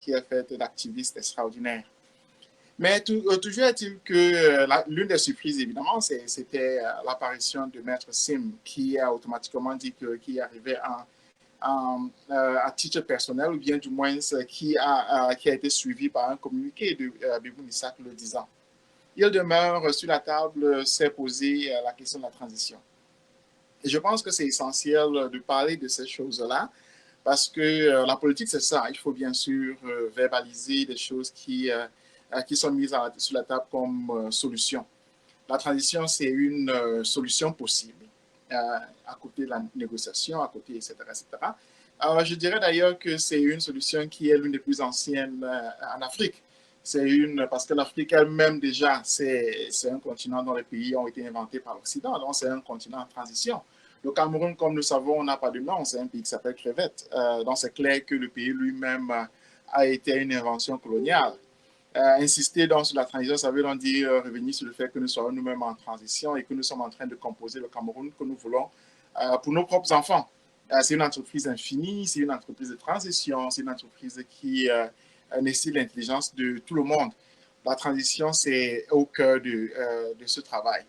qui a fait d'activiste extraordinaire. Mais toujours est-il que l'une des surprises, évidemment, c'était l'apparition de Maître Sim, qui a automatiquement dit qu'il arrivait à titre personnel, ou bien du moins qui a été suivi par un communiqué de Bibou Nissak le disant. Il demeure sur la table, s'est posé la question de la transition. Et je pense que c'est essentiel de parler de ces choses-là, parce que la politique, c'est ça. Il faut bien sûr verbaliser des choses qui sont mises sur la table comme solution. La transition, c'est une solution possible, à côté de la négociation, à côté, etc. etc. Alors, je dirais d'ailleurs que c'est une solution qui est l'une des plus anciennes en Afrique. Parce que l'Afrique elle-même, déjà, c'est un continent dont les pays ont été inventés par l'Occident, donc c'est un continent en transition. Le Cameroun, comme nous savons, n'a pas de nom, c'est un pays qui s'appelle Crevette. Donc c'est clair que le pays lui-même a été une invention coloniale. Insister donc sur la transition, ça veut donc dire revenir sur le fait que nous soyons nous-mêmes en transition et que nous sommes en train de composer le Cameroun que nous voulons pour nos propres enfants. C'est une entreprise infinie, c'est une entreprise de transition, c'est une entreprise qui nécessite l'intelligence de tout le monde. La transition, c'est au cœur de ce travail.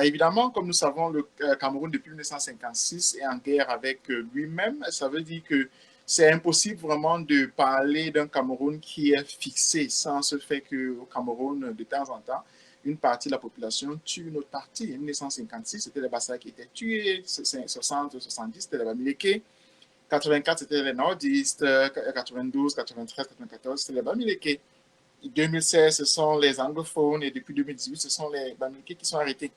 Évidemment, comme nous savons, le Cameroun, depuis 1956, est en guerre avec lui-même. Ça veut dire que c'est impossible vraiment de parler d'un Cameroun qui est fixé sans ce fait qu'au Cameroun, de temps en temps, une partie de la population tue une autre partie. En 1956, c'était les Bassa qui étaient tués, 60, 70, c'était les Bamileke, 84, c'était les Nordistes, 92, 93, 94, c'était les Bamileke. 2016, ce sont les anglophones et depuis 2018, ce sont les Bamileke qui sont arrêtés.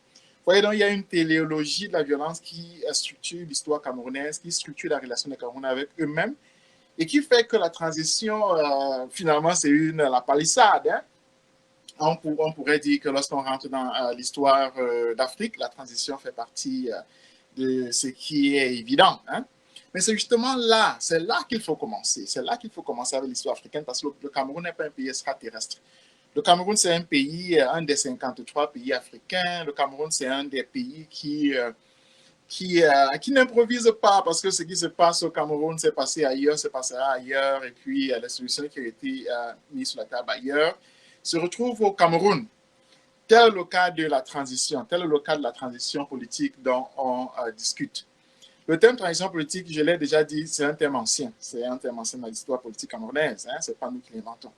Vous voyez, donc il y a une téléologie de la violence qui structure l'histoire camerounaise, qui structure la relation des Camerounais avec eux-mêmes et qui fait que la transition, finalement, c'est la palissade. Hein. On pourrait dire que lorsqu'on rentre dans l'histoire d'Afrique, la transition fait partie de ce qui est évident. Hein. Mais c'est justement là, c'est là qu'il faut commencer. C'est là qu'il faut commencer avec l'histoire africaine parce que le Cameroun n'est pas un pays extraterrestre. Le Cameroun, c'est un pays, un des 53 pays africains. Le Cameroun, c'est un des pays qui n'improvise pas parce que ce qui se passe au Cameroun s'est passé ailleurs, se passera ailleurs. Et puis, les solutions qui ont été mises sur la table ailleurs se retrouvent au Cameroun. Tel est le cas de la transition, tel est le cas de la transition politique dont on discute. Le terme transition politique, je l'ai déjà dit, c'est un terme ancien. C'est un terme ancien dans l'histoire politique camerounaise. Hein, ce n'est pas nous qui l'inventons.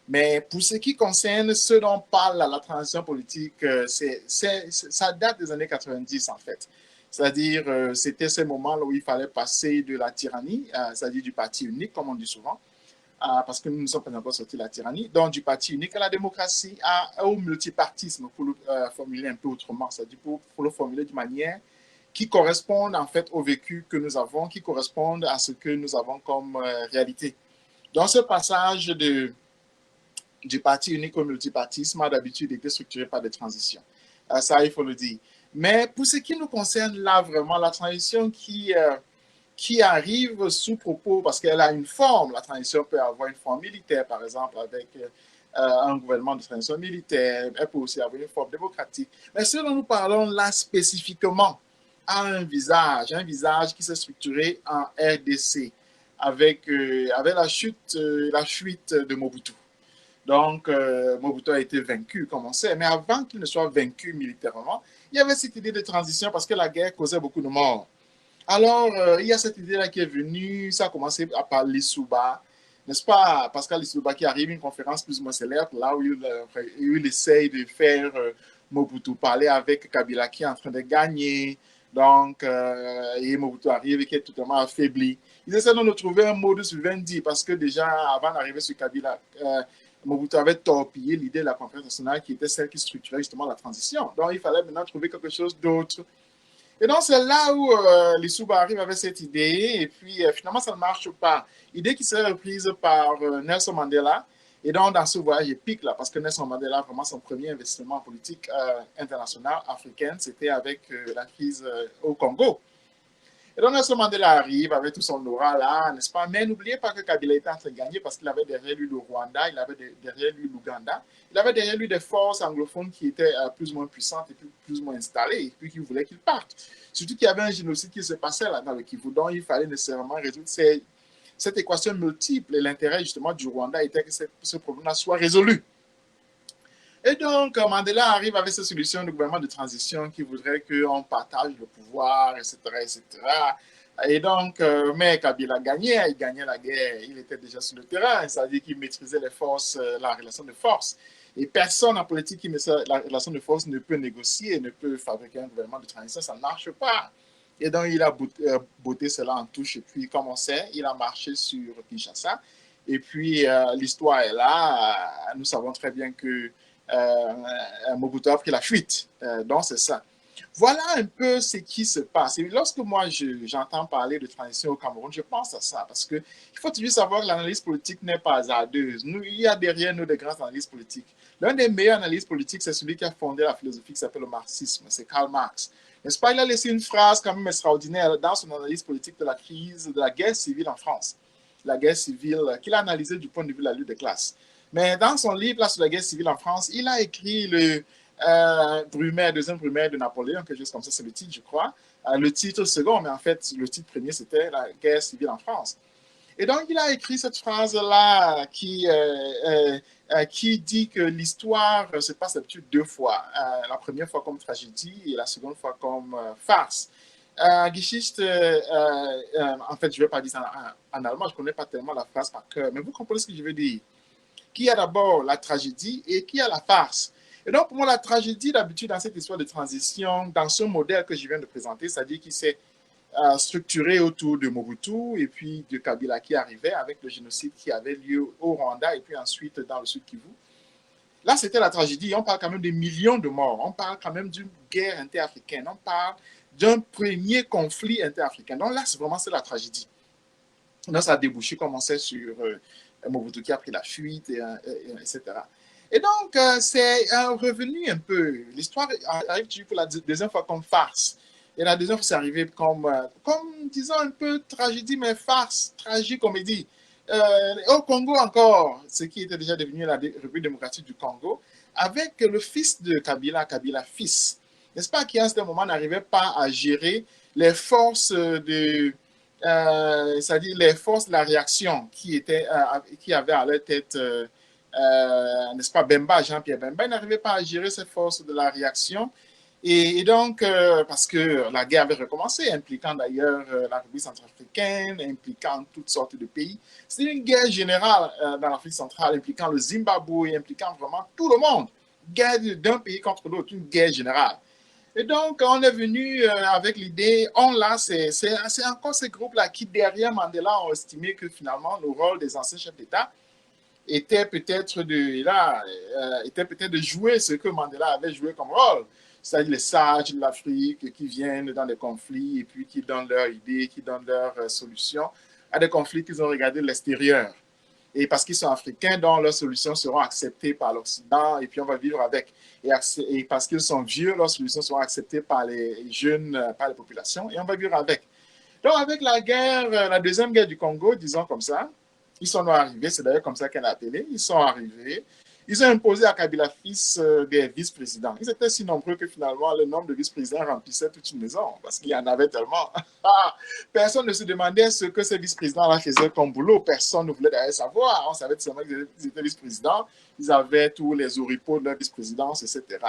Mais pour ce qui concerne ce dont parle la transition politique, ça date des années 90 en fait. C'est-à-dire, c'était ce moment où il fallait passer de la tyrannie, c'est-à-dire du parti unique, comme on dit souvent, parce que nous ne sommes pas encore sortis de la tyrannie, donc du parti unique à la démocratie, au multipartisme, pour le formuler un peu autrement, c'est-à-dire pour le formuler d'une manière qui correspondent en fait au vécu que nous avons, qui correspondent à ce que nous avons comme réalité. Dans ce passage du parti unique au multipartisme a d'habitude été structuré par des transitions. Ça, il faut le dire. Mais pour ce qui nous concerne là, vraiment, la transition qui arrive sous propos, parce qu'elle a une forme, la transition peut avoir une forme militaire, par exemple, avec un gouvernement de transition militaire, elle peut aussi avoir une forme démocratique. Mais ce dont nous parlons là spécifiquement, a un visage qui s'est structuré en RDC avec la fuite de Mobutu. Donc, Mobutu a été vaincu, comme on sait, mais avant qu'il ne soit vaincu militairement, il y avait cette idée de transition parce que la guerre causait beaucoup de morts. Alors, il y a cette idée-là qui est venue, ça a commencé par Lissouba, n'est-ce pas, Pascal Lissouba qui arrive à une conférence plus ou moins célèbre, là où il essaye de faire Mobutu parler avec Kabila qui est en train de gagner, donc, et Mobutu arrive et qui est totalement affaibli. Ils essaient de trouver un modus vivendi parce que déjà, avant d'arriver sur Kabila, Mobutu avait torpillé l'idée de la conférence nationale qui était celle qui structurait justement la transition. Donc, il fallait maintenant trouver quelque chose d'autre. Et donc, c'est là où les Souba arrivent avec cette idée, et puis finalement, ça ne marche pas. Idée qui serait reprise par Nelson Mandela, et donc dans ce voyage épique, là, parce que Nelson Mandela, vraiment, son premier investissement en politique internationale africaine, c'était avec la crise au Congo. Et donc, Nelson Mandela arrive avec tout son aura là, n'est-ce pas? Mais n'oubliez pas que Kabila était en train de gagner parce qu'il avait derrière lui le Rwanda, il avait derrière lui l'Ouganda, il avait derrière lui des forces anglophones qui étaient plus ou moins puissantes et plus ou moins installées, et puis qui voulaient qu'il parte. Surtout qu'il y avait un génocide qui se passait là dans le Kivu, donc il fallait nécessairement résoudre cette équation multiple. Et l'intérêt justement du Rwanda était que ce problème-là soit résolu. Et donc, Mandela arrive avec cette solution de gouvernement de transition qui voudrait qu'on partage le pouvoir, etc., etc. Et donc, mais Kabila gagnait, il gagnait la guerre, il était déjà sur le terrain, c'est-à-dire qu'il maîtrisait les forces, la relation de force. Et personne en politique qui maîtrise la relation de force ne peut négocier, ne peut fabriquer un gouvernement de transition, ça ne marche pas. Et donc, il a botté cela en touche. Et puis, comme on sait, il a marché sur Kinshasa. Et puis, l'histoire est là. Nous savons très bien que Mobutu a pris la fuite. Donc, c'est ça. Voilà un peu ce qui se passe. Et lorsque moi, j'entends parler de transition au Cameroun, je pense à ça. Parce qu'il faut toujours savoir que l'analyse politique n'est pas hasardeuse. Nous, il y a derrière nous des grandes analyses politiques. L'un des meilleurs analyses politiques, c'est celui qui a fondé la philosophie qui s'appelle le marxisme. C'est Karl Marx. N'est-ce pas? Il a laissé une phrase quand même extraordinaire dans son analyse politique de la crise, de la guerre civile en France. La guerre civile qu'il a analysée du point de vue de la lutte des classes. Mais dans son livre là, sur la guerre civile en France, il a écrit le Brumaire, deuxième Brumaire de Napoléon, quelque chose comme ça, c'est le titre, je crois. Le titre second, mais en fait, le titre premier, c'était la guerre civile en France. Et donc, il a écrit cette phrase-là qui dit que l'histoire se passe d'habitude deux fois. La première fois comme tragédie et la seconde fois comme farce. Geschichte, en fait, je ne vais pas dire ça en allemand, je ne connais pas tellement la phrase par cœur, mais vous comprenez ce que je veux dire. Qui a d'abord la tragédie et qui a la farce. Et donc, pour moi, la tragédie, d'habitude, dans cette histoire de transition, dans ce modèle que je viens de présenter, c'est-à-dire qu'il s'est structuré autour de Mobutu et puis de Kabila qui arrivait avec le génocide qui avait lieu au Rwanda et puis ensuite dans le Sud Kivu. Là, c'était la tragédie. On parle quand même de millions de morts. On parle quand même d'une guerre interafricaine. On parle d'un premier conflit interafricain. Donc là, c'est vraiment la tragédie. Donc, ça a débouché, comme on sait, sur Mobutu qui a pris la fuite, etc. Et donc, c'est revenu un peu. L'histoire arrive toujours pour la deuxième fois comme farce. Et la deuxième fois, c'est arrivé comme, disons, un peu tragédie, mais farce, tragicomédie. Au Congo encore, ce qui était déjà devenu la République démocratique du Congo, avec le fils de Kabila, Kabila fils, n'est-ce pas, qui à ce moment n'arrivait pas à gérer les forces c'est-à-dire les forces de la réaction qui avaient à leur tête, n'est-ce pas, Bemba, Jean-Pierre Bemba, il n'arrivait pas à gérer ces forces de la réaction. Et donc, parce que la guerre avait recommencé, impliquant d'ailleurs la République centrafricaine, impliquant toutes sortes de pays. C'était une guerre générale dans l'Afrique centrale, impliquant le Zimbabwe, impliquant vraiment tout le monde. Guerre d'un pays contre l'autre, une guerre générale. Et donc, on est venu avec l'idée, c'est encore ces groupes-là qui, derrière Mandela, ont estimé que finalement, le rôle des anciens chefs d'État était peut-être de jouer ce que Mandela avait joué comme rôle, c'est-à-dire les sages de l'Afrique qui viennent dans des conflits et puis qui donnent leurs idées, qui donnent leurs solutions à des conflits qu'ils ont regardés de l'extérieur. Et parce qu'ils sont africains, donc leurs solutions seront acceptées par l'Occident et puis on va vivre avec. Et parce qu'ils sont vieux, leurs solutions seront acceptées par les jeunes, par les populations et on va vivre avec. Donc avec la guerre, la deuxième guerre du Congo, disons comme ça, ils sont arrivés, c'est d'ailleurs comme ça qu'elle a appelé, ils sont arrivés, ils ont imposé à Kabila fils des vice-présidents. Ils étaient si nombreux que finalement le nombre de vice-présidents remplissait toute une maison parce qu'il y en avait tellement. Personne ne se demandait ce que ces vice-présidents-là faisaient comme boulot. Personne ne voulait d'ailleurs savoir. On savait seulement qu'ils étaient vice-présidents. Ils avaient tous les oripeaux de leur vice-présidence, etc.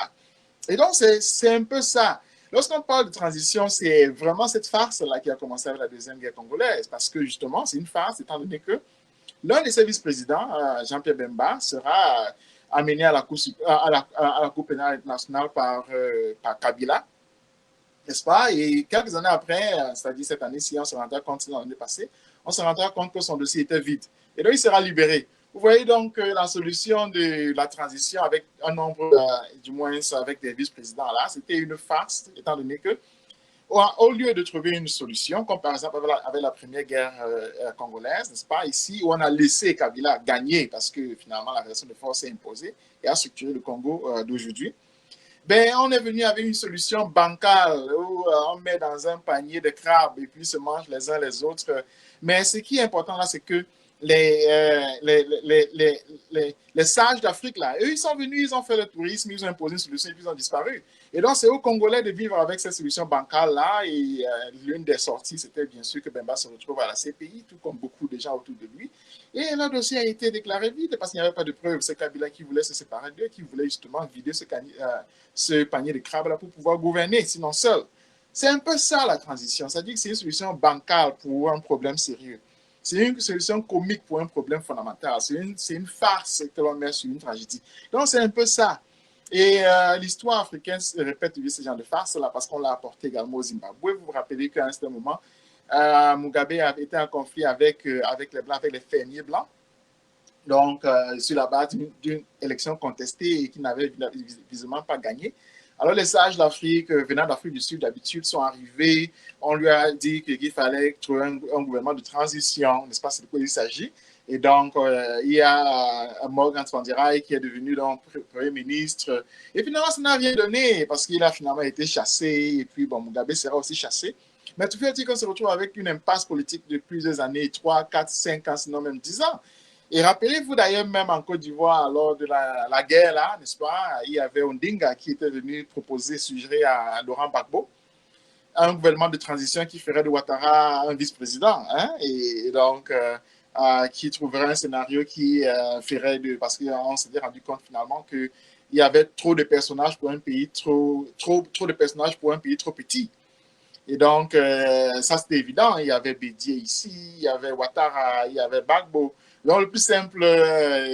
Et donc, c'est un peu ça. Lorsqu'on parle de transition, c'est vraiment cette farce-là qui a commencé avec la Deuxième Guerre congolaise. Parce que justement, c'est une farce, étant donné que l'un de ses vice-présidents, Jean-Pierre Bemba, sera amené à la Cour pénale internationale par Kabila, n'est-ce pas? Et quelques années après, c'est-à-dire cette année-ci, on se rendra compte, l'année passée, on se rendra compte que son dossier était vide. Et donc, il sera libéré. Vous voyez donc la solution de la transition avec un nombre, du moins avec des vice-présidents là, c'était une farce, étant donné que au lieu de trouver une solution, comme par exemple avec la première guerre congolaise, n'est-ce pas, ici, où on a laissé Kabila gagner parce que finalement la relation de force s'est imposée et a structuré le Congo d'aujourd'hui, ben, on est venu avec une solution bancale où on met dans un panier de crabes et puis se mangent les uns les autres. Mais ce qui est important là, c'est que les sages d'Afrique, là, eux, ils sont venus, ils ont fait le tourisme, ils ont imposé une solution et puis ils ont disparu. Et donc, c'est aux Congolais de vivre avec cette solution bancale-là. Et l'une des sorties, c'était bien sûr que Bemba se retrouve à la CPI, tout comme beaucoup de gens autour de lui. Et le dossier a été déclaré vide parce qu'il n'y avait pas de preuves. C'est Kabila qui voulait se séparer d'eux, qui voulait justement vider ce panier de crabes-là pour pouvoir gouverner, sinon seul. C'est un peu ça la transition. C'est-à-dire que c'est une solution bancale pour un problème sérieux. C'est une solution comique pour un problème fondamental. C'est une farce que l'on met sur une tragédie. Donc, c'est un peu ça. Et l'histoire africaine se répète ce genre de farce-là parce qu'on l'a apporté également au Zimbabwe. Vous vous rappelez qu'à un certain moment, Mugabe avait été en conflit avec les Blancs, avec les fermiers blancs. Donc, sur la base d'une élection contestée et qui n'avait visiblement pas gagné. Alors, les sages d'Afrique, venant d'Afrique du Sud, d'habitude, sont arrivés. On lui a dit qu'il fallait trouver un gouvernement de transition, n'est-ce pas? C'est de quoi il s'agit. Et donc, il y a Morgan Tsvangirai qui est devenu donc Premier ministre. Et finalement, ça n'a rien donné parce qu'il a finalement été chassé. Et puis, bon, Mugabe sera aussi chassé. Mais tout fait qu'on se retrouve avec une impasse politique de plusieurs années, 3, 4, 5 ans, sinon même 10 ans. Et rappelez-vous d'ailleurs, même en Côte d'Ivoire, lors de la guerre, là, n'est-ce pas, il y avait Ondinga qui était venu proposer, suggérer à Laurent Gbagbo un gouvernement de transition qui ferait de Ouattara un vice-président. Hein, et donc, qui trouverait un scénario qui ferait de. Parce qu'on s'était rendu compte finalement qu'il y avait trop de personnages pour un pays trop de personnages pour un pays trop petit. Et donc, ça c'était évident. Il y avait Bédier ici, il y avait Ouattara, il y avait Gbagbo. Donc, le plus simple,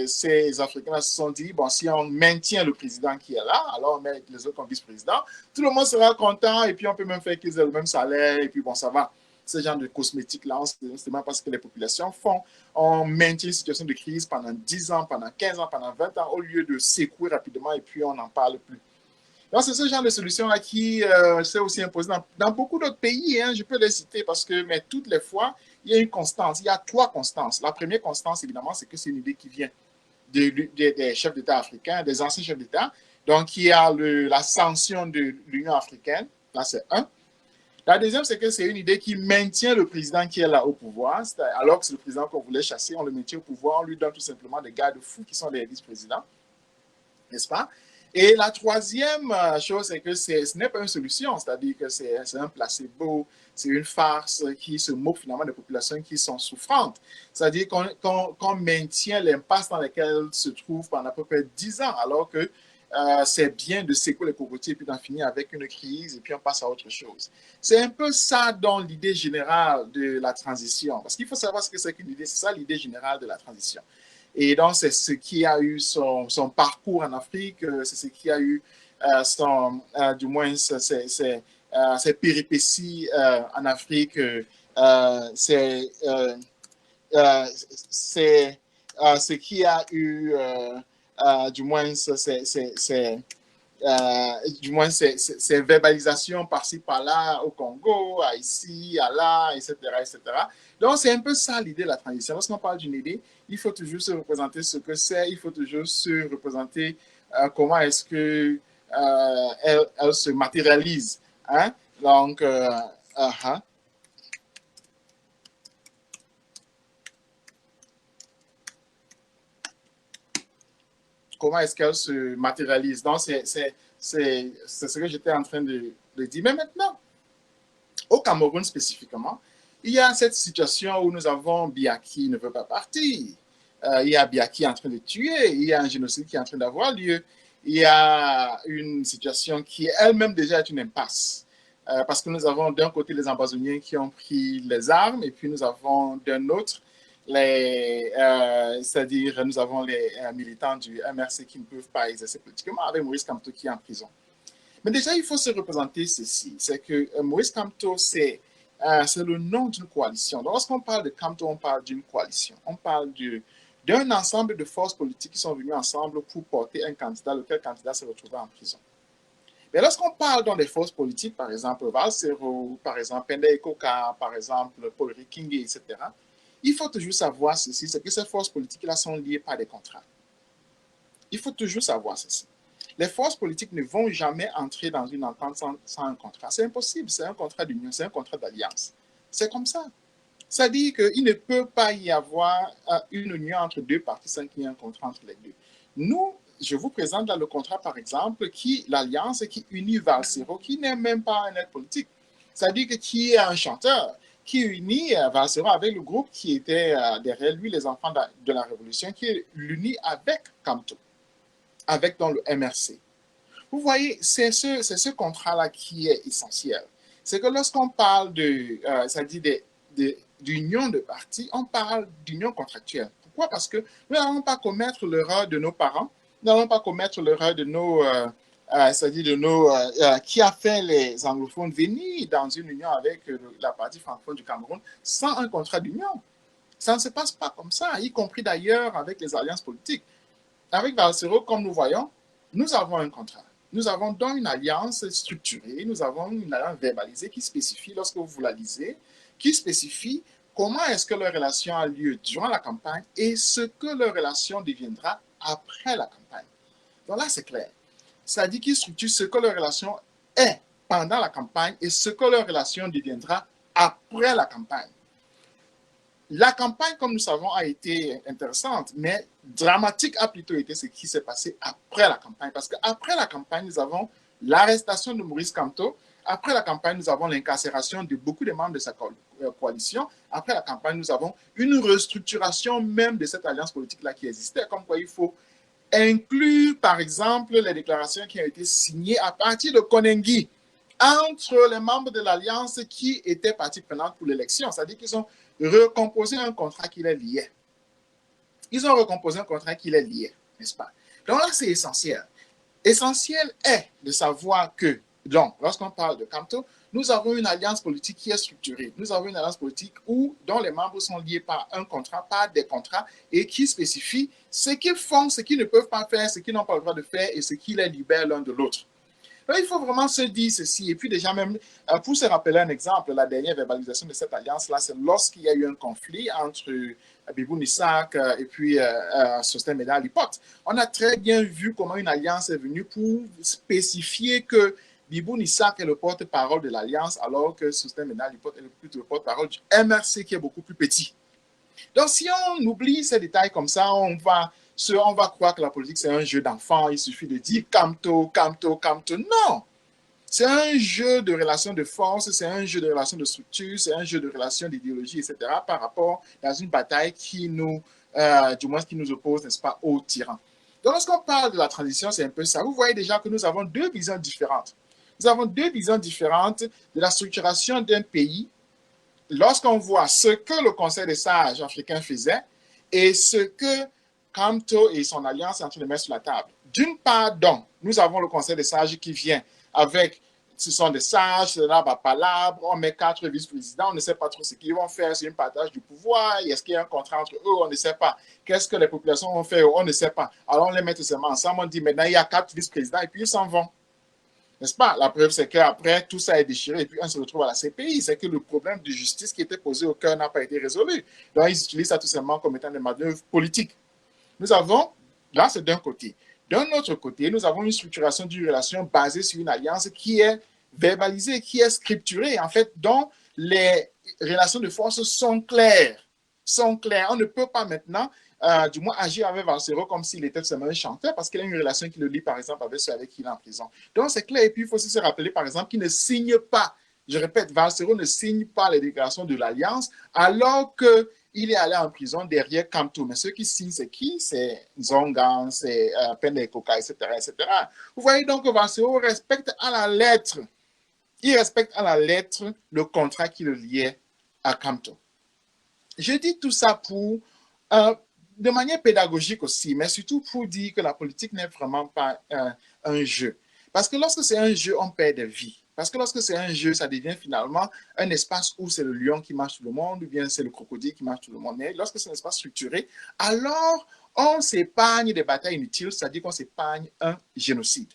ces Africains se sont dit, bon, si on maintient le président qui est là, alors on met les autres comme vice-président, tout le monde sera content et puis on peut même faire qu'ils aient le même salaire et puis bon, ça va. Ce genre de cosmétiques-là, c'est même parce que les populations font. On maintient une situation de crise pendant 10 ans, pendant 15 ans, pendant 20 ans, au lieu de secouer rapidement et puis on n'en parle plus. Donc, c'est ce genre de solution-là qui s'est aussi imposé dans beaucoup d'autres pays. Hein, je peux les citer parce que, mais toutes les fois, il y a une constance. Il y a 3 constances. La première constance, évidemment, c'est que c'est une idée qui vient des chefs d'État africains, des anciens chefs d'État. Donc, il y a la sanction de l'Union africaine. Là, c'est un. La deuxième, c'est que c'est une idée qui maintient le président qui est là au pouvoir. Alors que c'est le président qu'on voulait chasser, on le maintient au pouvoir, on lui donne tout simplement des garde-fous qui sont les vice-présidents, n'est-ce pas? Et la troisième chose, c'est que ce n'est pas une solution, c'est-à-dire que c'est un placebo, c'est une farce qui se moque finalement des populations qui sont souffrantes. C'est-à-dire qu'on maintient l'impasse dans laquelle se trouve pendant à peu près 10 ans, alors que c'est bien de secouer les cocotiers et puis d'en finir avec une crise et puis on passe à autre chose. C'est un peu ça dans l'idée générale de la transition. Parce qu'il faut savoir ce que c'est qu'une idée, c'est ça l'idée générale de la transition. Et donc, c'est ce qui a eu son parcours en Afrique, c'est ce qui a eu du moins, ses péripéties en Afrique. C'est ce qui a eu, du moins, ces verbalisations par-ci, par-là, au Congo, à ici, à là, etc., etc. Donc, c'est un peu ça l'idée de la transition. Lorsqu'on parle d'une idée, il faut toujours se représenter ce que c'est, il faut toujours se représenter comment est-ce que elle se matérialise. Hein? Donc, comment est-ce qu'elle se matérialise. Donc, c'est ce que j'étais en train de dire. Mais maintenant, au Cameroun spécifiquement, il y a cette situation où nous avons Biya qui ne veut pas partir. Il y a Biya qui est en train de tuer. Il y a un génocide qui est en train d'avoir lieu. Il y a une situation qui elle-même déjà est une impasse. Parce que nous avons d'un côté les Amazoniens qui ont pris les armes et puis nous avons d'un autre c'est-à-dire nous avons les militants du MRC qui ne peuvent pas exercer politiquement avec Maurice Kamto qui est en prison. Mais déjà, il faut se représenter ceci, c'est que Maurice Kamto, c'est le nom d'une coalition. Donc, lorsqu'on parle de Kamto, on parle d'une coalition. On parle d'un ensemble de forces politiques qui sont venues ensemble pour porter un candidat, lequel candidat se retrouvait en prison. Mais lorsqu'on parle dans des forces politiques, par exemple Valsero, par exemple Pendé Koka, par exemple Paul Rikingi, etc., il faut toujours savoir ceci, c'est que ces forces politiques-là sont liées par des contrats. Il faut toujours savoir ceci. Les forces politiques ne vont jamais entrer dans une entente sans un contrat. C'est impossible, c'est un contrat d'union, c'est un contrat d'alliance. C'est comme ça. Ça dit qu'il ne peut pas y avoir une union entre deux parties sans qu'il y ait un contrat entre les deux. Nous, je vous présente là le contrat, par exemple, l'alliance qui unit Valsero, qui n'est même pas un être politique. Ça dit que qui est un chanteur, qui unit Valsero avec le groupe qui était derrière lui, les enfants de la Révolution, qui l'unit avec Camto, avec dans le MRC. Vous voyez, c'est ce contrat-là qui est essentiel. C'est que lorsqu'on parle d'union de partis, on parle d'union contractuelle. Pourquoi? Parce que nous n'allons pas commettre l'erreur de nos parents, nous n'allons pas commettre l'erreur de qui a fait les anglophones venir dans une union avec la partie francophone du Cameroun sans un contrat d'union. Ça ne se passe pas comme ça, y compris d'ailleurs avec les alliances politiques. Avec Valsero, comme nous voyons, nous avons un contrat. Nous avons donc une alliance structurée, nous avons une alliance verbalisée qui spécifie, lorsque vous la lisez, qui spécifie comment est-ce que leur relation a lieu durant la campagne et ce que leur relation deviendra après la campagne. Donc là, c'est clair. Ça dit qu'ils structurent ce que leur relation est pendant la campagne et ce que leur relation deviendra après la campagne. La campagne, comme nous savons, a été intéressante, mais dramatique a plutôt été ce qui s'est passé après la campagne. Parce qu'après la campagne, nous avons l'arrestation de Maurice Kamto. Après la campagne, nous avons l'incarcération de beaucoup de membres de sa coalition. Après la campagne, nous avons une restructuration même de cette alliance politique-là qui existait. Comme quoi, il faut inclure, par exemple, les déclarations qui ont été signées à partir de Konengi entre les membres de l'alliance qui étaient partie prenante pour l'élection. C'est-à-dire qu'ils ont recomposer un contrat qui les liait. Ils ont recomposé un contrat qui les liait, n'est-ce pas? Donc là, c'est essentiel. Essentiel est de savoir que, donc, lorsqu'on parle de Camto, nous avons une alliance politique qui est structurée. Nous avons une alliance politique dont les membres sont liés par un contrat, par des contrats, et qui spécifie ce qu'ils font, ce qu'ils ne peuvent pas faire, ce qu'ils n'ont pas le droit de faire et ce qui les libère l'un de l'autre. Donc, il faut vraiment se dire ceci. Et puis déjà même, pour se rappeler un exemple, la dernière verbalisation de cette alliance-là, c'est lorsqu'il y a eu un conflit entre Bibou Nissak et puis Sosthène Médard Lipote. On a très bien vu comment une alliance est venue pour spécifier que Bibou Nissak est le porte-parole de l'alliance, alors que Sosthène Médard Lipote est le porte-parole du MRC qui est beaucoup plus petit. Donc, si on oublie ces détails comme ça, on va croire que la politique, c'est un jeu d'enfant. Il suffit de dire Camto, Camto, Camto. Non! C'est un jeu de relations de force, c'est un jeu de relations de structure, c'est un jeu de relations d'idéologie, etc. par rapport dans une bataille qui du moins qui nous oppose, n'est-ce pas, aux tyrans. Donc, lorsqu'on parle de la transition, c'est un peu ça. Vous voyez déjà que nous avons deux visions différentes. Nous avons deux visions différentes de la structuration d'un pays lorsqu'on voit ce que le Conseil des sages africains faisait et ce que Camto et son alliance sont en train de mettre sur la table. D'une part, donc, nous avons le Conseil des sages qui vient avec, ce sont des sages, c'est là, palabre, on met 4 vice-présidents, on ne sait pas trop ce qu'ils vont faire, c'est un partage du pouvoir, est-ce qu'il y a un contrat entre eux, on ne sait pas. Qu'est-ce que les populations vont faire, on ne sait pas. Alors on les met tout seulement ensemble, on dit maintenant il y a 4 vice-présidents et puis ils s'en vont. N'est-ce pas? La preuve, c'est qu'après, tout ça est déchiré et puis on se retrouve à la CPI. C'est que le problème de justice qui était posé au cœur n'a pas été résolu. Donc, ils utilisent ça tout simplement comme étant des manœuvres politiques. Nous avons, là, c'est d'un côté. D'un autre côté, nous avons une structuration d'une relation basée sur une alliance qui est verbalisée, qui est scripturée, en fait, dont les relations de force sont claires. Sont claires. On ne peut pas maintenant du moins agir avec Valsero comme s'il était seulement un chanteur parce qu'il a une relation qui le lie par exemple avec ceux avec qui il est en prison. Donc c'est clair. Et puis il faut aussi se rappeler par exemple qu'il ne signe pas, je répète, Valsero ne signe pas les déclarations de l'Alliance alors qu'il est allé en prison derrière Camto. Mais ceux qui signent, c'est qui? C'est Zongan, c'est Pende Koka, etc., etc. Vous voyez donc que Valsero respecte à la lettre, il respecte à la lettre le contrat qui le liait à Camto. Je dis tout ça pour de manière pédagogique aussi, mais surtout pour dire que la politique n'est vraiment pas un jeu. Parce que lorsque c'est un jeu, on perd des vies. Parce que lorsque c'est un jeu, ça devient finalement un espace où c'est le lion qui marche tout le monde, ou bien c'est le crocodile qui marche tout le monde. Mais lorsque c'est un espace structuré, alors on s'épargne des batailles inutiles, c'est-à-dire qu'on s'épargne un génocide.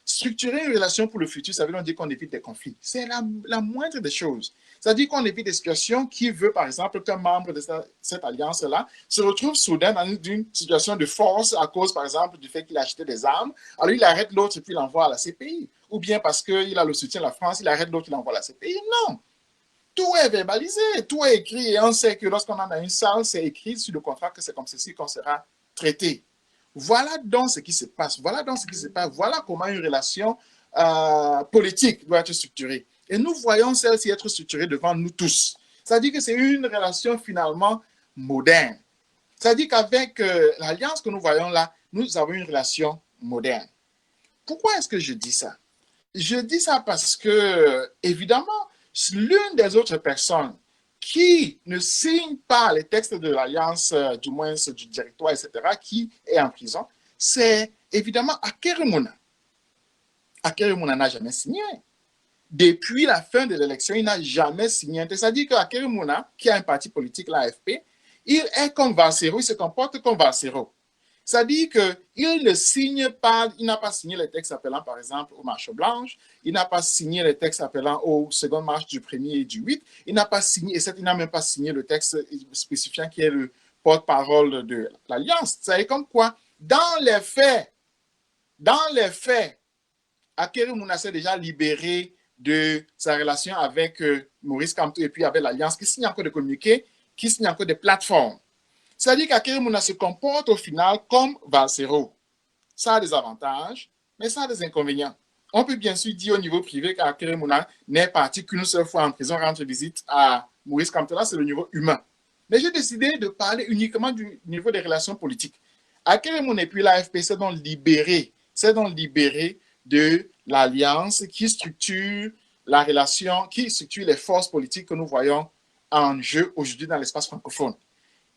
Structurer une relation pour le futur, ça veut dire qu'on évite des conflits. C'est la moindre des choses. C'est-à-dire qu'on évite des situations qui veut, par exemple, qu'un membre de cette alliance-là se retrouve soudain dans une situation de force à cause, par exemple, du fait qu'il a acheté des armes. Alors, il arrête l'autre et puis l'envoie à la CPI. Ou bien parce qu'il a le soutien de la France, il arrête l'autre et l'envoie à la CPI. Non. tout est verbalisé, tout est écrit. Et on sait que lorsqu'on en a une salle, c'est écrit sur le contrat que c'est comme ceci qu'on sera traité. Voilà donc ce qui se passe. Voilà donc ce qui se passe. Voilà comment une relation politique doit être structurée. Et nous voyons celle-ci être structurée devant nous tous. C'est-à-dire que c'est une relation finalement moderne. C'est-à-dire qu'avec l'alliance que nous voyons là, nous avons une relation moderne. Pourquoi est-ce que je dis ça? Je dis ça parce que, évidemment, l'une des autres personnes qui ne signe pas les textes de l'Alliance, du moins du directoire, etc., qui est en prison, c'est évidemment Akerimuna. Akerimuna n'a jamais signé. Depuis la fin de l'élection, il n'a jamais signé. C'est-à-dire qu'Akerimuna, qui a un parti politique, l'AFP, il est comme Valsero, il se comporte comme Valsero. C'est-à-dire qu'il ne signe pas, il n'a pas signé les textes appelant par exemple aux marches blanches, il n'a pas signé les textes appelant aux secondes marches du 1er et du 8, il n'a pas signé, et il n'a même pas signé le texte spécifiant qui est le porte-parole de l'Alliance. C'est comme quoi, dans les faits, Akerimuna s'est déjà libéré de sa relation avec Maurice Kamto et puis avec l'Alliance, qui signe encore des communiqués, qui signe encore des plateformes. C'est-à-dire qu'Akerimuna se comporte au final comme Valsero. Ça a des avantages, mais ça a des inconvénients. On peut bien sûr dire au niveau privé qu'Akerimuna n'est parti qu'une seule fois en prison rendre visite à Maurice Kamto. Là, c'est le niveau humain. Mais j'ai décidé de parler uniquement du niveau des relations politiques. Akerimuna et puis l'AFP s'est donc libéré de l'alliance qui structure la relation, qui structure les forces politiques que nous voyons en jeu aujourd'hui dans l'espace francophone.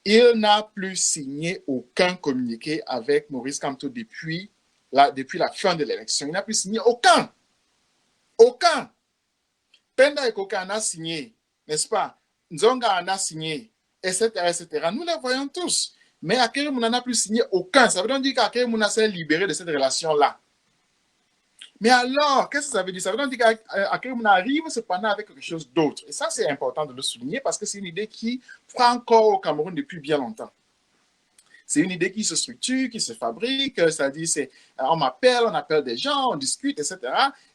Il n'a plus signé aucun communiqué avec Maurice Kamto depuis la fin de l'élection. Il n'a plus signé aucun. Aucun. Penda Ekoka en a signé, n'est-ce pas? Nzonga en a signé, etc., etc. Nous les voyons tous. Mais Akerimuna n'a plus signé aucun. Ça veut donc dire qu'Akerimuna s'est libéré de cette relation-là. Mais alors, qu'est-ce que ça veut dire? Ça veut donc dire qu'Akerimuna arrive cependant avec quelque chose d'autre. Et ça, c'est important de le souligner parce que c'est une idée qui prend corps au Cameroun depuis bien longtemps. C'est une idée qui se structure, qui se fabrique, c'est-à-dire on appelle des gens, on discute, etc.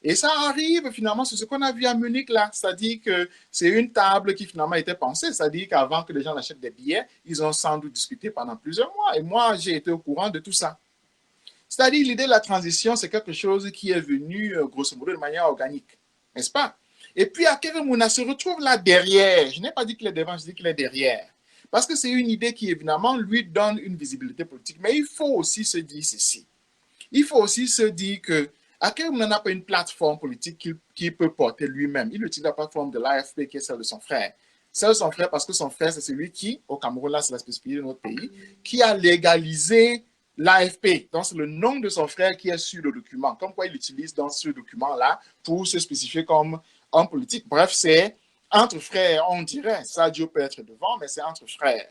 Et ça arrive finalement sur ce qu'on a vu à Munich là, c'est-à-dire que c'est une table qui finalement était pensée, c'est-à-dire qu'avant que les gens achètent des billets, ils ont sans doute discuté pendant plusieurs mois. Et moi, j'ai été au courant de tout ça. C'est-à-dire l'idée de la transition, c'est quelque chose qui est venu, grosso modo, de manière organique, n'est-ce pas? Et puis Akerimuna se retrouve là derrière. Je n'ai pas dit qu'il est devant, je dis qu'il est derrière. Parce que c'est une idée qui, évidemment, lui donne une visibilité politique. Mais il faut aussi se dire ceci. Il faut aussi se dire que Akerimuna n'a pas une plateforme politique qu'il peut porter lui-même. Il utilise la plateforme de l'AFP qui est celle de son frère. Celle de son frère parce que son frère, c'est celui qui, au Cameroun, là, c'est la spécificité de notre pays, qui a légalisé l'AFP. Donc, c'est le nom de son frère qui est sur le document. Comme quoi il utilise dans ce document-là pour se spécifier comme homme politique. Bref, c'est entre frères, on dirait. Sadio peut être devant, mais c'est entre frères.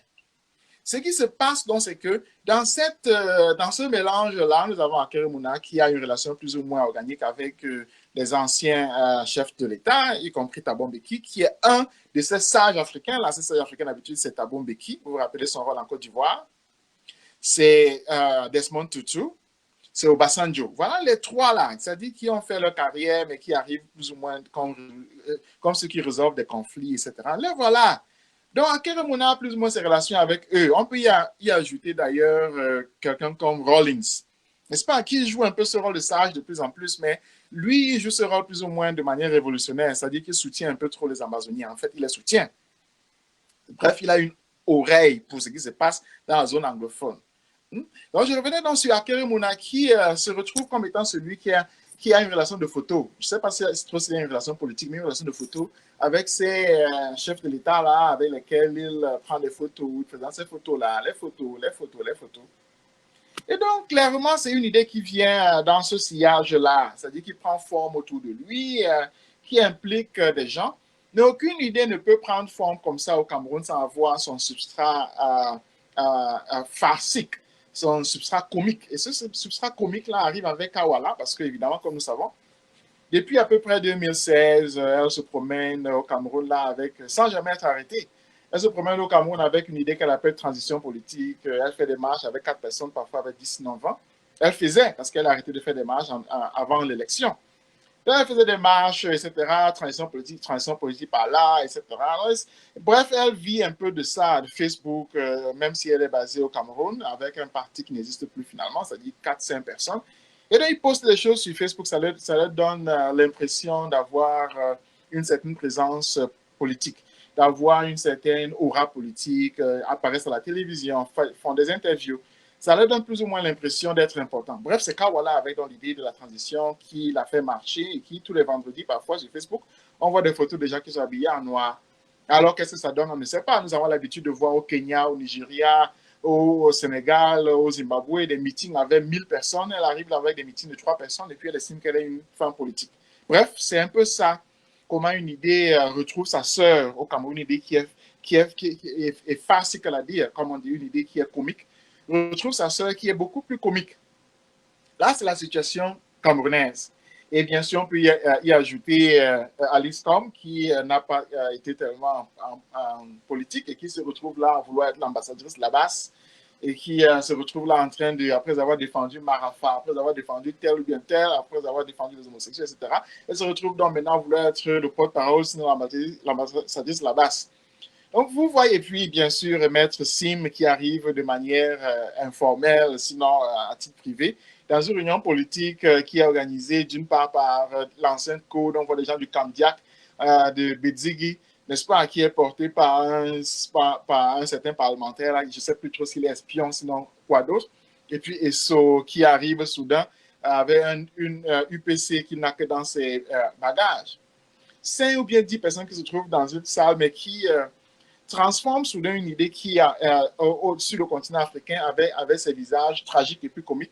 Ce qui se passe donc, c'est que dans ce mélange-là, nous avons Akerimuna qui a une relation plus ou moins organique avec les anciens chefs de l'État, y compris Thabo Mbeki, qui est un de ces sages africains. Là, ces sages africains, d'habitude, c'est Thabo Mbeki. Vous vous rappelez son rôle en Côte d'Ivoire. C'est Desmond Tutu, c'est Obasanjo. Voilà les trois là, c'est-à-dire qui ont fait leur carrière, mais qui arrivent plus ou moins comme ceux qui résolvent des conflits, etc. Les voilà. Donc, Akerimuna a plus ou moins ses relations avec eux. On peut y ajouter d'ailleurs quelqu'un comme Rawlings, n'est-ce pas, qui joue un peu ce rôle de sage de plus en plus, mais lui, il joue ce rôle plus ou moins de manière révolutionnaire, c'est-à-dire qu'il soutient un peu trop les Amazoniens. En fait, il les soutient. Bref, il a une oreille pour ce qui se passe dans la zone anglophone. Donc, je revenais donc sur Akerimuna qui se retrouve comme étant celui qui a une relation de photo. Je ne sais pas si c'est une relation politique, mais une relation de photo avec ces chefs de l'État là, avec lesquels il prend des photos, il présente ces photos-là, les photos. Et donc, clairement, c'est une idée qui vient dans ce sillage-là, c'est-à-dire qui prend forme autour de lui, qui implique des gens. Mais aucune idée ne peut prendre forme comme ça au Cameroun sans avoir son substrat farcique, son substrat comique. Et ce substrat comique-là arrive avec Kawala, parce qu'évidemment, comme nous savons, depuis à peu près 2016, elle se promène au Cameroun là sans jamais être arrêtée. Elle se promène au Cameroun avec une idée qu'elle appelle transition politique. Elle fait des marches avec 4 personnes, parfois avec 19 ans. Elle faisait, parce qu'elle a arrêté de faire des marches avant l'élection. Donc, elle faisait des marches, etc., transition politique par là, etc. Bref, elle vit un peu de ça, de Facebook, même si elle est basée au Cameroun, avec un parti qui n'existe plus finalement, c'est-à-dire 4-5 personnes. Et donc, ils postent des choses sur Facebook, ça leur donne l'impression d'avoir une certaine présence politique, d'avoir une certaine aura politique, apparaissent à la télévision, font des interviews. Ça leur donne plus ou moins l'impression d'être important. Bref, c'est Kawala avec dans l'idée de la transition qui l'a fait marcher et qui, tous les vendredis, parfois sur Facebook, on voit des photos de gens qui sont habillés en noir. Alors, qu'est-ce que ça donne? On ne sait pas. Nous avons l'habitude de voir au Kenya, au Nigeria, au Sénégal, au Zimbabwe, des meetings avec 1000 personnes. Elle arrive là avec des meetings de 3 personnes et puis elle estime qu'elle est une femme politique. Bref, c'est un peu ça. Comment une idée retrouve sa sœur au Cameroun, une idée qui est facile à dire, comme on dit, une idée qui est comique, retrouve sa sœur qui est beaucoup plus comique. Là, c'est la situation camerounaise. Et bien sûr, on peut y ajouter Alice Tom, qui n'a pas été tellement en politique et qui se retrouve là à vouloir être l'ambassadrice de la basse et qui se retrouve là en train de, après avoir défendu Marafa, après avoir défendu tel ou bien tel, après avoir défendu les homosexuels, etc., elle se retrouve donc maintenant à vouloir être le porte-parole, sinon l'ambassadrice de la basse. Donc, vous voyez, puis, bien sûr, Maître Sim qui arrive de manière informelle, sinon à titre privé, dans une réunion politique qui est organisée d'une part par l'ancien code, on voit les gens du Camdiac, de Bedzigi, n'est-ce pas, qui est porté par un certain parlementaire, là, je ne sais plus trop s'il est espion, sinon quoi d'autre, et puis Esso qui arrive soudain avec une UPC qui n'a que dans ses bagages. 5 ou bien 10 personnes qui se trouvent dans une salle, mais qui transforme soudain une idée qui a au-dessus du continent africain avec ses visages tragiques et plus comiques,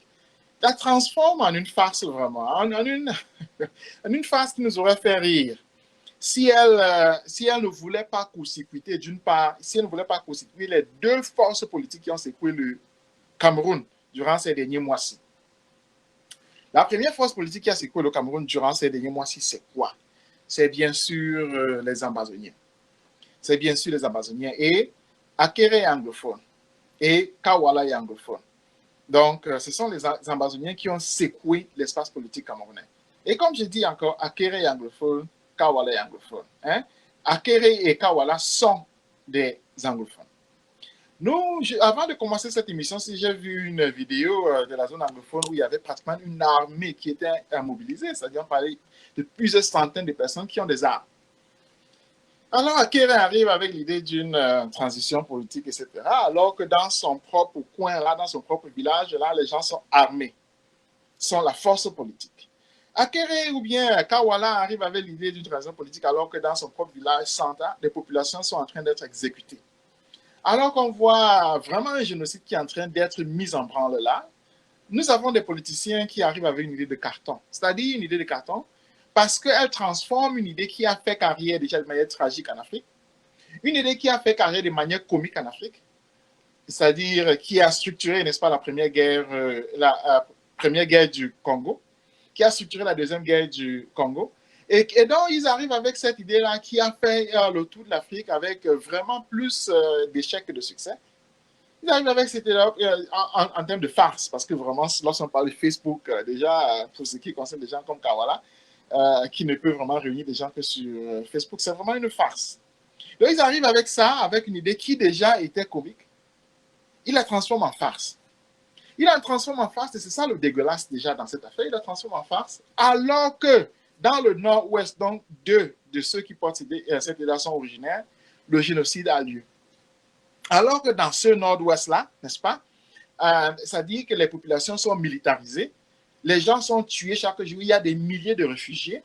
la transforme en une farce vraiment, en une farce qui nous aurait fait rire. Si elle ne voulait pas court-circuiter, d'une part, si elle ne voulait pas court-circuiter les deux forces politiques qui ont secoué le Cameroun durant ces derniers mois-ci. La première force politique qui a secoué le Cameroun durant ces derniers mois-ci, c'est quoi? C'est bien sûr les Amazoniens. C'est bien sûr les Amazoniens. Et Akere est anglophone. Et Kawala est anglophone. Donc, ce sont les Amazoniens qui ont secoué l'espace politique camerounais. Et comme je dis encore, Akere est anglophone, Kawala est anglophone. Hein? Akere et Kawala sont des anglophones. Nous, avant de commencer cette émission, si j'ai vu une vidéo de la zone anglophone où il y avait pratiquement une armée qui était mobilisée, c'est-à-dire on parlait de plusieurs centaines de personnes qui ont des armes. Alors, Akere arrive avec l'idée d'une transition politique, etc., alors que dans son propre coin, là, dans son propre village, là, les gens sont armés, sont la force politique. Akere ou bien Kawala arrive avec l'idée d'une transition politique, alors que dans son propre village, Santa, les populations sont en train d'être exécutées. Alors qu'on voit vraiment un génocide qui est en train d'être mis en branle là, nous avons des politiciens qui arrivent avec une idée de carton, c'est-à-dire une idée de carton, parce qu'elle transforme une idée qui a fait carrière déjà de manière tragique en Afrique, une idée qui a fait carrière de manière comique en Afrique, c'est-à-dire qui a structuré, n'est-ce pas, la première guerre du Congo, qui a structuré la deuxième guerre du Congo. Et donc, ils arrivent avec cette idée-là qui a fait le tour de l'Afrique avec vraiment plus d'échecs que de succès. Ils arrivent avec cette idée-là en termes de farce, parce que vraiment, lorsqu'on parle de Facebook, déjà, pour ce qui concerne des gens comme Kawala, qui ne peut vraiment réunir des gens que sur Facebook, c'est vraiment une farce. Donc, ils arrivent avec ça, avec une idée qui déjà était comique. Ils la transforment en farce. Il la transforme en farce, et c'est ça le dégueulasse déjà dans cette affaire, il la transforme en farce, alors que dans le nord-ouest, donc deux de ceux qui portent cette idée sont originaires, le génocide a lieu. Alors que dans ce nord-ouest-là, n'est-ce pas, ça dit que les populations sont militarisées, les gens sont tués chaque jour, il y a des milliers de réfugiés,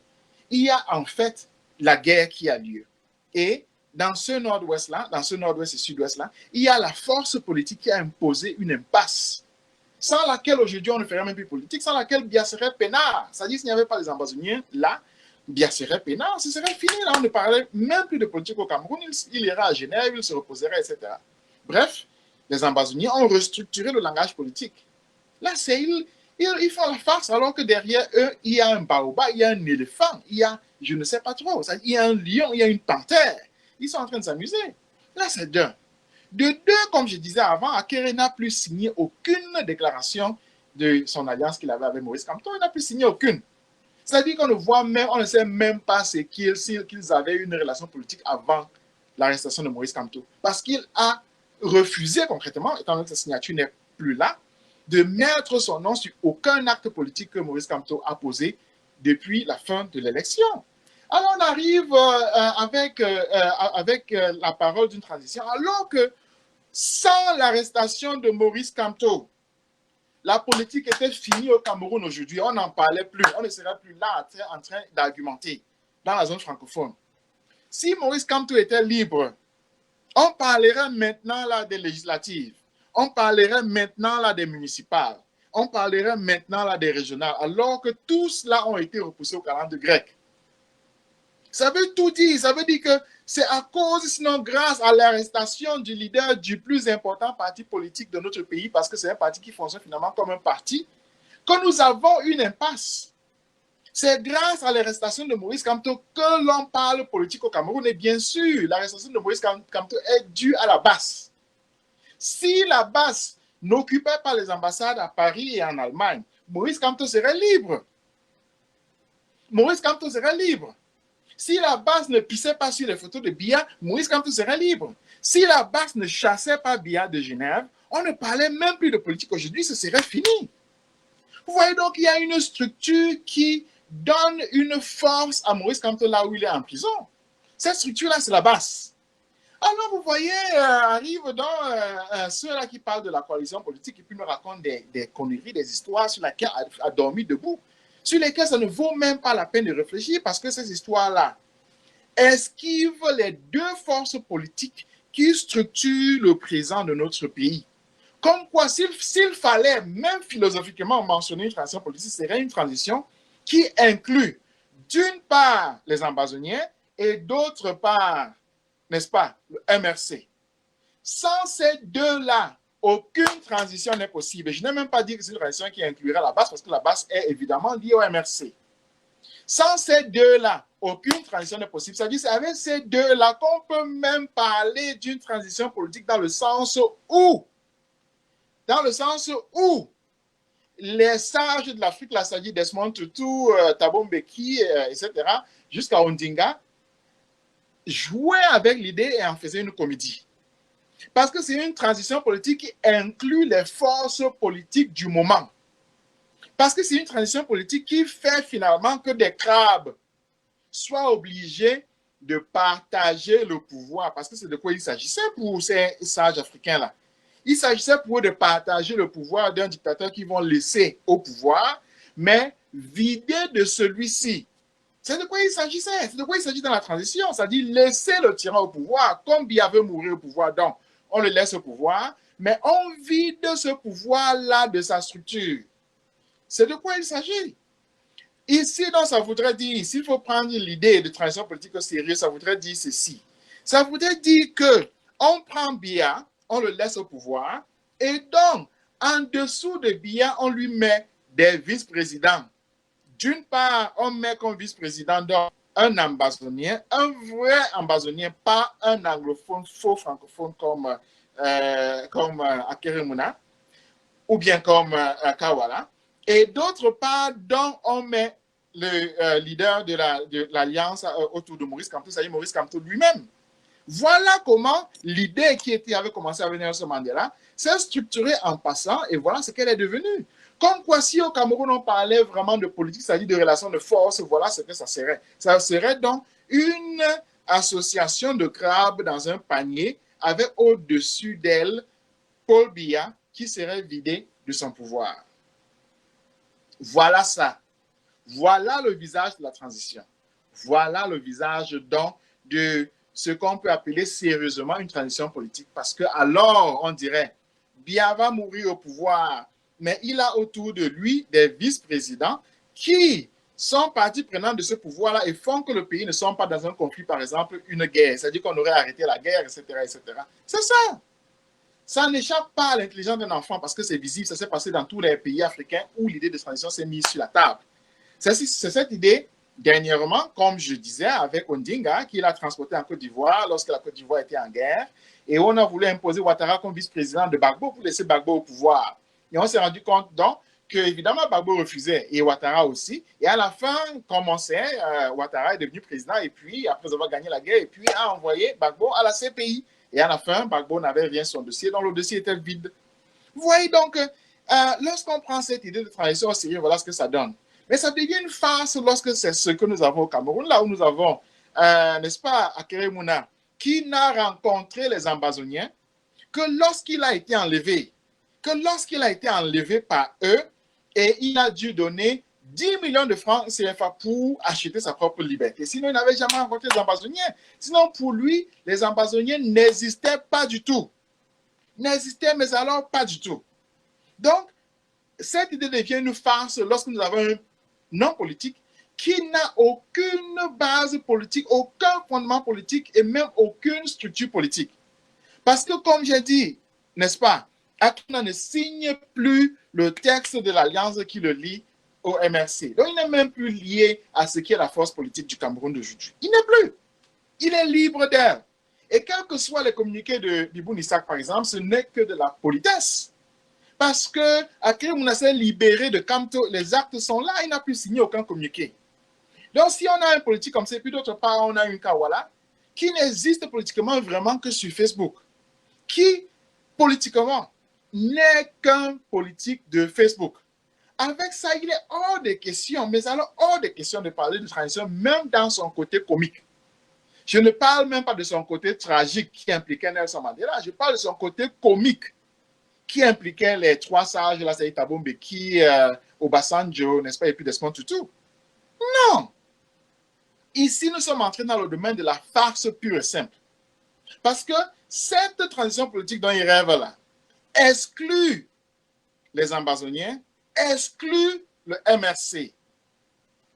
il y a en fait la guerre qui a lieu. Et dans ce nord-ouest-là, dans ce nord-ouest et sud-ouest-là, il y a la force politique qui a imposé une impasse, sans laquelle aujourd'hui on ne ferait même plus politique, sans laquelle Biasere Pénard, c'est-à-dire s'il n'y avait pas les Amazoniens là, Biasere Pénard, ce serait fini, là on ne parlerait même plus de politique au Cameroun, il ira à Genève, il se reposerait, etc. Bref, les Amazoniens ont restructuré le langage politique. Là, c'est ils font la farce, alors que derrière eux, il y a un baobab, il y a un éléphant, il y a, je ne sais pas trop, il y a un lion, il y a une panthère. Ils sont en train de s'amuser. Là, c'est d'un. De deux, comme je disais avant, Akere n'a plus signé aucune déclaration de son alliance qu'il avait avec Maurice Kamto. Il n'a plus signé aucune. C'est-à-dire qu'on ne voit même, on ne sait même pas qu'ils avaient une relation politique avant l'arrestation de Maurice Kamto. Parce qu'il a refusé concrètement, étant donné que sa signature n'est plus là, de mettre son nom sur aucun acte politique que Maurice Kamto a posé depuis la fin de l'élection. Alors on arrive avec la parole d'une transition, alors que sans l'arrestation de Maurice Kamto, la politique était finie au Cameroun aujourd'hui. On n'en parlait plus. On ne serait plus là en train d'argumenter dans la zone francophone. Si Maurice Kamto était libre, on parlerait maintenant là des législatives. On parlerait maintenant là des municipales. On parlerait maintenant là des régionales, alors que tous cela ont été repoussés au calendrier grec. Ça veut tout dire. Ça veut dire que c'est à cause, sinon grâce à l'arrestation du leader du plus important parti politique de notre pays, parce que c'est un parti qui fonctionne finalement comme un parti, que nous avons une impasse. C'est grâce à l'arrestation de Maurice Kamto que l'on parle politique au Cameroun. Et bien sûr, l'arrestation de Maurice Kamto est due à la base. Si la base n'occupait pas les ambassades à Paris et en Allemagne, Maurice Kamto serait libre. Maurice Kamto serait libre. Si la base ne pissait pas sur les photos de Biya, Maurice Kamto serait libre. Si la base ne chassait pas Biya de Genève, on ne parlait même plus de politique aujourd'hui, ce serait fini. Vous voyez donc, il y a une structure qui donne une force à Maurice Kamto là où il est en prison. Cette structure-là, c'est la base. Alors, vous voyez, arrive dans ceux-là qui parlent de la coalition politique et puis nous racontent des conneries, des histoires sur lesquelles a dormi debout, sur lesquelles ça ne vaut même pas la peine de réfléchir parce que ces histoires-là esquivent les deux forces politiques qui structurent le présent de notre pays. Comme quoi, s'il fallait même philosophiquement mentionner une transition politique, ce serait une transition qui inclut d'une part les ambazoniens et d'autre part, n'est-ce pas, le MRC. Sans ces deux-là, aucune transition n'est possible. Je n'ai même pas dit que c'est une transition qui inclurait la base, parce que la base est évidemment liée au MRC. Sans ces deux-là, aucune transition n'est possible. C'est-à-dire c'est avec ces deux-là qu'on peut même parler d'une transition politique dans le sens où les sages de l'Afrique, là, c'est-à-dire Desmond Tutu, Thabo Mbeki, etc., jusqu'à Ondinga, jouaient avec l'idée et en faisaient une comédie. Parce que c'est une transition politique qui inclut les forces politiques du moment. Parce que c'est une transition politique qui fait finalement que des crabes soient obligés de partager le pouvoir. Parce que c'est de quoi il s'agissait pour ces sages africains-là. Il s'agissait pour eux de partager le pouvoir d'un dictateur qu'ils vont laisser au pouvoir, mais vider de celui-ci. C'est de quoi il s'agissait. C'est de quoi il s'agit dans la transition. C'est-à-dire laisser le tyran au pouvoir, comme Biya veut mourir au pouvoir. Donc, on le laisse au pouvoir, mais on vide ce pouvoir-là de sa structure. C'est de quoi il s'agit. Ici, donc, ça voudrait dire, s'il faut prendre l'idée de transition politique au sérieux, ça voudrait dire ceci. Ça voudrait dire qu'on prend Biya, on le laisse au pouvoir, et donc, en dessous de Biya, on lui met des vice-présidents. D'une part, on met comme vice-président un ambazonien, un vrai ambazonien, pas un anglophone faux francophone comme Akeremouna, ou bien comme Kawala. Et d'autre part, donc, on met le leader de l'alliance autour de Maurice Kamto, c'est-à-dire Maurice Kamto lui-même. Voilà comment l'idée qui avait commencé à venir ce Mandela s'est structurée en passant, et voilà ce qu'elle est devenue. Comme quoi, si au Cameroun, on parlait vraiment de politique, c'est-à-dire de relations de force, voilà ce que ça serait. Ça serait donc une association de crabes dans un panier avec au-dessus d'elle Paul Biya qui serait vidé de son pouvoir. Voilà ça. Voilà le visage de la transition. Voilà le visage donc de ce qu'on peut appeler sérieusement une transition politique. Parce que alors, on dirait, Biya va mourir au pouvoir, mais il a autour de lui des vice-présidents qui sont partie prenante de ce pouvoir-là et font que le pays ne soit pas dans un conflit, par exemple, une guerre. C'est-à-dire qu'on aurait arrêté la guerre, etc., etc. C'est ça. Ça n'échappe pas à l'intelligence d'un enfant parce que c'est visible. Ça s'est passé dans tous les pays africains où l'idée de transition s'est mise sur la table. C'est cette idée, dernièrement, comme je disais, avec Ondinga, qu'il a transporté en Côte d'Ivoire lorsque la Côte d'Ivoire était en guerre. Et on a voulu imposer Ouattara comme vice-président de Gbagbo pour laisser Gbagbo au pouvoir. Et on s'est rendu compte donc que, évidemment, Gbagbo refusait, et Ouattara aussi. Et à la fin, comme on sait, Ouattara est devenu président, et puis, après avoir gagné la guerre, et puis a envoyé Gbagbo à la CPI. Et à la fin, Gbagbo n'avait rien sur son dossier, donc le dossier était vide. Vous voyez donc, lorsqu'on prend cette idée de transition au sérieux, voilà ce que ça donne. Mais ça devient une farce lorsque c'est ce que nous avons au Cameroun, là où nous avons, n'est-ce pas, Akere Mouna, qui n'a rencontré les Ambazoniens que lorsqu'il a été enlevé, par eux, et il a dû donner 10 millions de francs CFA pour acheter sa propre liberté. Sinon, il n'avait jamais rencontré les Ambazoniens. Sinon, pour lui, les Ambazoniens n'existaient pas du tout. N'existaient, mais alors pas du tout. Donc, cette idée devient une farce lorsque nous avons un non politique qui n'a aucune base politique, aucun fondement politique et même aucune structure politique. Parce que, comme j'ai dit, n'est-ce pas, Akuna ne signe plus le texte de l'alliance qui le lie au MRC. Donc, il n'est même plus lié à ce qui est la force politique du Cameroun d'aujourd'hui. Il n'est plus. Il est libre d'elle. Et quels que soient les communiqués de Ibou Nissak, par exemple, ce n'est que de la politesse. Parce que Akere Mouna s'est libéré de Kamto, les actes sont là, il n'a plus signé aucun communiqué. Donc, si on a un politique comme ça, puis d'autre part, on a une Kawala qui n'existe politiquement vraiment que sur Facebook, qui, politiquement, n'est qu'un politique de Facebook. Avec ça, il est hors de question, mais alors hors de question de parler de transition, même dans son côté comique. Je ne parle même pas de son côté tragique qui impliquait Nelson Mandela, je parle de son côté comique qui impliquait les trois sages, la Saïd Tabombe, qui, Obasanjo, n'est-ce pas, et puis Desmond Tutu. Non! Ici, nous sommes entrés dans le domaine de la farce pure et simple. Parce que cette transition politique dont il rêve là exclut les Ambazoniens, exclut le MRC.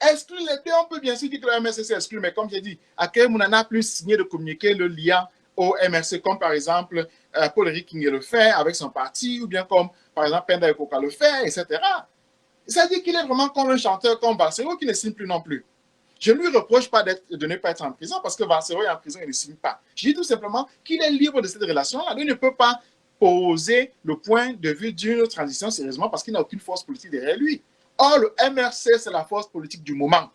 Exclut les deux, on peut bien sûr dire que le MRC s'est exclu, mais comme j'ai dit, Akere Mouna n'a plus signé de communiqué le lien au MRC, comme par exemple Paul-Éric Kingué le fait avec son parti, ou bien comme par exemple Penda Ekoka le fait, etc. Ça dit qu'il est vraiment comme un chanteur comme Valsero qui ne signe plus non plus. Je ne lui reproche pas de ne pas être en prison parce que Valsero est en prison et ne signe pas. Je dis tout simplement qu'il est libre de cette relation-là. Il ne peut pas poser le point de vue d'une transition sérieusement parce qu'il n'a aucune force politique derrière lui. Or, le MRC, c'est la force politique du moment.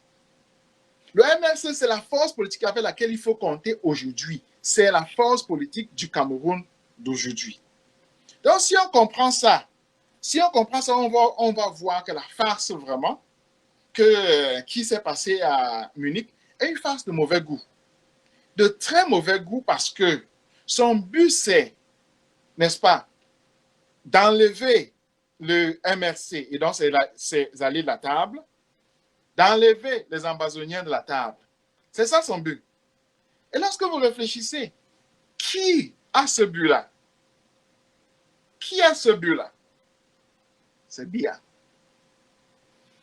Le MRC, c'est la force politique avec laquelle il faut compter aujourd'hui. C'est la force politique du Cameroun d'aujourd'hui. Donc, si on comprend ça, on va voir que la farce vraiment qui s'est passée à Munich est une farce de mauvais goût. De très mauvais goût parce que son but, c'est, n'est-ce pas, d'enlever le MRC et donc ses alliés de la table, d'enlever les Ambazoniens de la table. C'est ça son but. Et lorsque vous réfléchissez, qui a ce but-là? Qui a ce but-là? C'est Biya.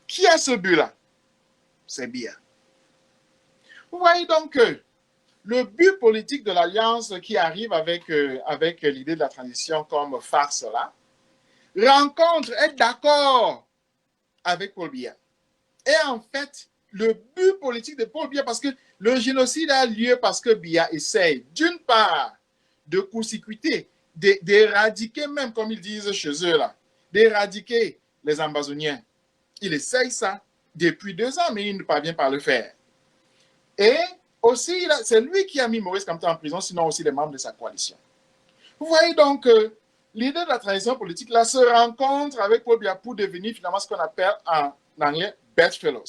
Qui a ce but-là? C'est Biya. Vous voyez donc que le but politique de l'Alliance qui arrive avec l'idée de la transition comme farce-là, est d'accord avec Paul Biya. Et en fait, le but politique de Paul Biya, parce que le génocide a lieu parce que Biya essaye, d'une part, de court-circuiter, d'éradiquer même, comme ils disent chez eux là, d'éradiquer les Ambazoniens. Il essaye ça depuis 2 ans, mais il ne parvient pas à le faire. Et aussi, c'est lui qui a mis Maurice Kamto en prison, sinon aussi les membres de sa coalition. Vous voyez donc l'idée de la transition politique là se rencontre avec Paul Biya pour devenir finalement ce qu'on appelle en anglais bedfellows.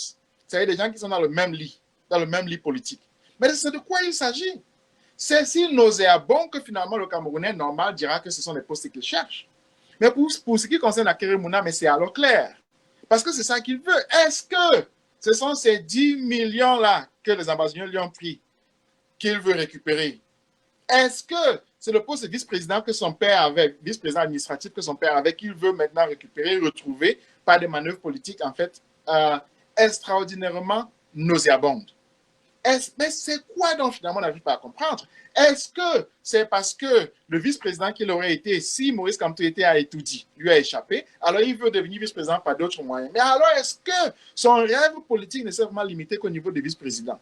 C'est-à-dire des gens qui sont dans le même lit politique. Mais c'est de quoi il s'agit? C'est si nauséabond que finalement le Camerounais normal dira que ce sont les postes qu'il cherche. Mais pour ce qui concerne Akere Mouna, mais c'est alors clair. Parce que c'est ça qu'il veut. Est-ce que ce sont ces 10 millions-là que les Ambazoniens lui ont pris qu'il veut récupérer? Est-ce que c'est le poste de vice-président que son père avait, vice-président administratif que son père avait, qu'il veut maintenant récupérer, retrouver par des manœuvres politiques, en fait, extraordinairement nauséabondes? Mais c'est quoi donc finalement on n'arrive pas à comprendre? Est-ce que c'est parce que le vice-président qu'il aurait été, si Maurice Kamto était à Etoudi, lui a échappé, alors il veut devenir vice-président par d'autres moyens? Mais alors est-ce que son rêve politique ne s'est vraiment limité qu'au niveau des vice-présidents?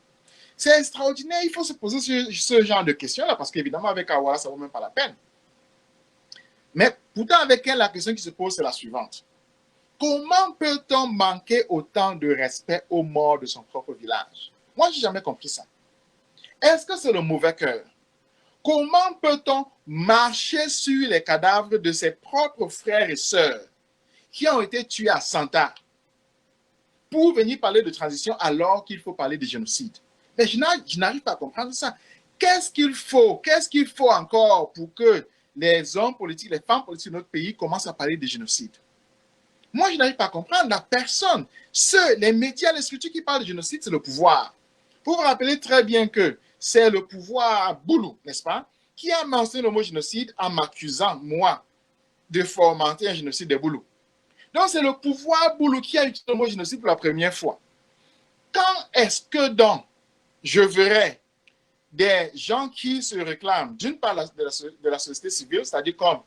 C'est extraordinaire, il faut se poser ce genre de questions-là, parce qu'évidemment avec Awara, ça ne vaut même pas la peine. Mais pourtant avec elle, la question qui se pose, c'est la suivante. Comment peut-on manquer autant de respect aux morts de son propre village? Moi, je n'ai jamais compris ça. Est-ce que c'est le mauvais cœur? Comment peut-on marcher sur les cadavres de ses propres frères et sœurs qui ont été tués à Santa pour venir parler de transition alors qu'il faut parler de génocide? Mais je n'arrive pas à comprendre ça. Qu'est-ce qu'il faut encore pour que les hommes politiques, les femmes politiques de notre pays commencent à parler de génocide? Moi, je n'arrive pas à comprendre. La personne, les médias, les structures qui parlent de génocide, c'est le pouvoir. Vous vous rappelez très bien que c'est le pouvoir Boulou, n'est-ce pas, qui a mentionné le mot génocide en m'accusant, moi, de fomenter un génocide des Boulous. Donc, c'est le pouvoir Boulou qui a utilisé le mot génocide pour la première fois. Quand est-ce que donc je verrai des gens qui se réclament, d'une part de la société civile, c'est-à-dire comme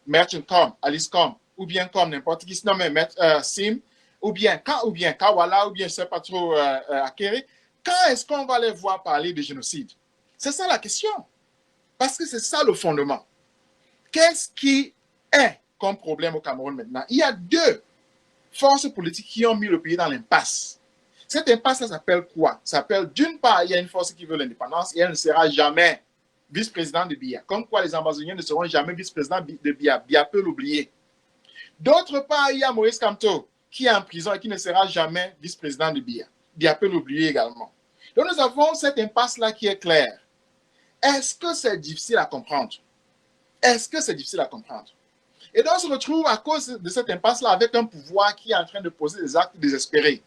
Merchant Com, Alice Com, ou bien comme n'importe qui se nomme Sim, ou bien Kawala, ou bien je ne sais pas trop Akere, quand est-ce qu'on va les voir parler de génocide? C'est ça la question. Parce que c'est ça le fondement. Qu'est-ce qui est comme problème au Cameroun maintenant? Il y a deux forces politiques qui ont mis le pays dans l'impasse. Cette impasse-là s'appelle quoi? Ça s'appelle, d'une part, il y a une force qui veut l'indépendance et elle ne sera jamais vice-président de BIA. Comme quoi les ambassadeurs ne seront jamais vice-président de BIA. BIA peut l'oublier. D'autre part, il y a Maurice Kamto qui est en prison et qui ne sera jamais vice-président de BIA. BIA peut l'oublier également. Donc nous avons cette impasse-là qui est claire. Est-ce que c'est difficile à comprendre? Est-ce que c'est difficile à comprendre? Et donc on se retrouve à cause de cette impasse-là avec un pouvoir qui est en train de poser des actes désespérés.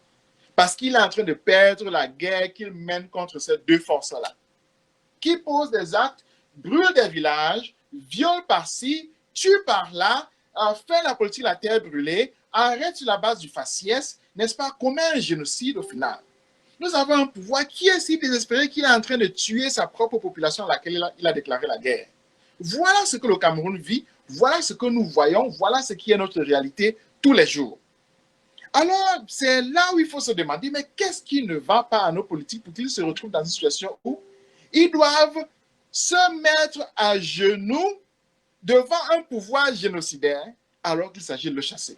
Parce qu'il est en train de perdre la guerre qu'il mène contre ces deux forces-là. Qui pose des actes, brûle des villages, viole par-ci, tue par-là, fait la politique de la terre brûlée, arrête sur la base du faciès, n'est-ce pas, commet un génocide au final. Nous avons un pouvoir qui est si désespéré qu'il est en train de tuer sa propre population à laquelle il a déclaré la guerre. Voilà ce que le Cameroun vit, voilà ce que nous voyons, voilà ce qui est notre réalité tous les jours. Alors, c'est là où il faut se demander, mais qu'est-ce qui ne va pas à nos politiques pour qu'ils se retrouvent dans une situation où ils doivent se mettre à genoux devant un pouvoir génocidaire alors qu'il s'agit de le chasser?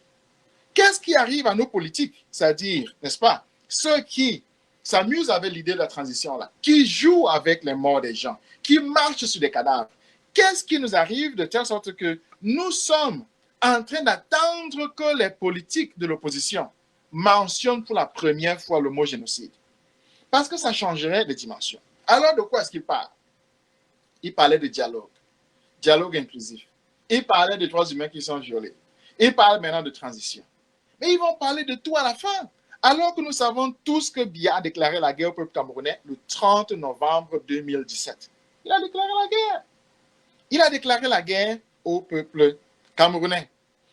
Qu'est-ce qui arrive à nos politiques? C'est-à-dire, n'est-ce pas, ceux qui s'amusent avec l'idée de la transition-là, qui jouent avec les morts des gens, qui marchent sur des cadavres. Qu'est-ce qui nous arrive de telle sorte que nous sommes en train d'attendre que les politiques de l'opposition mentionnent pour la première fois le mot génocide? Parce que ça changerait de dimension. Alors, de quoi est-ce qu'il parle? Il parlait de dialogue inclusif. Il parlait de droits humains qui sont violés. Il parle maintenant de transition. Mais ils vont parler de tout à la fin. Alors que nous savons tous que Biya a déclaré la guerre au peuple camerounais le 30 novembre 2017. Il a déclaré la guerre. Il a déclaré la guerre au peuple camerounais.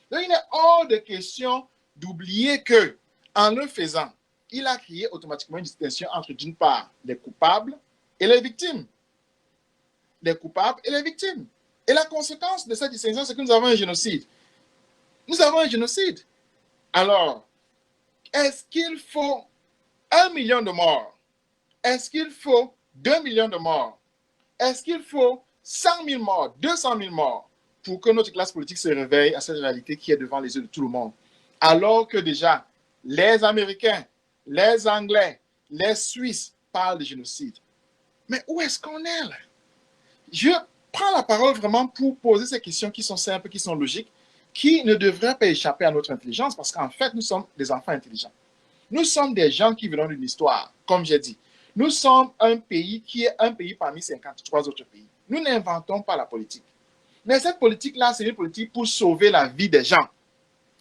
Donc, il est hors de question d'oublier que, en le faisant, il a créé automatiquement une distinction entre, d'une part, les coupables et les victimes. Les coupables et les victimes. Et la conséquence de cette distinction, c'est que nous avons un génocide. Nous avons un génocide. Alors, est-ce qu'il faut 1 million de morts? Est-ce qu'il faut 2 millions de morts? Est-ce qu'il faut 100 000 morts, 200 000 morts pour que notre classe politique se réveille à cette réalité qui est devant les yeux de tout le monde? Alors que déjà, les Américains, les Anglais, les Suisses parlent de génocide. Mais où est-ce qu'on est là? Je prends la parole vraiment pour poser ces questions qui sont simples, qui sont logiques, qui ne devraient pas échapper à notre intelligence parce qu'en fait, nous sommes des enfants intelligents. Nous sommes des gens qui venons d'une histoire, comme j'ai dit. Nous sommes un pays qui est un pays parmi 53 autres pays. Nous n'inventons pas la politique. Mais cette politique-là, c'est une politique pour sauver la vie des gens.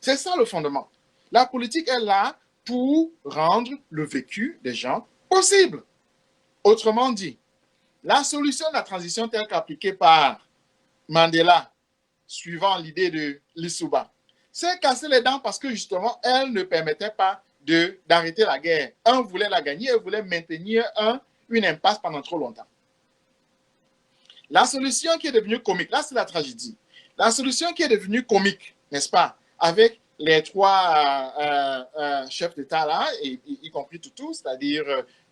C'est ça le fondement. La politique est là pour rendre le vécu des gens possible. Autrement dit, la solution de la transition telle qu'appliquée par Mandela, suivant l'idée de Lissouba, c'est casser les dents parce que justement, elle ne permettait pas d'arrêter la guerre. Un voulait la gagner, un voulait maintenir une impasse pendant trop longtemps. La solution qui est devenue comique, là c'est la tragédie, la solution qui est devenue comique, n'est-ce pas, avec les trois chefs d'État là, y compris Tutu, c'est-à-dire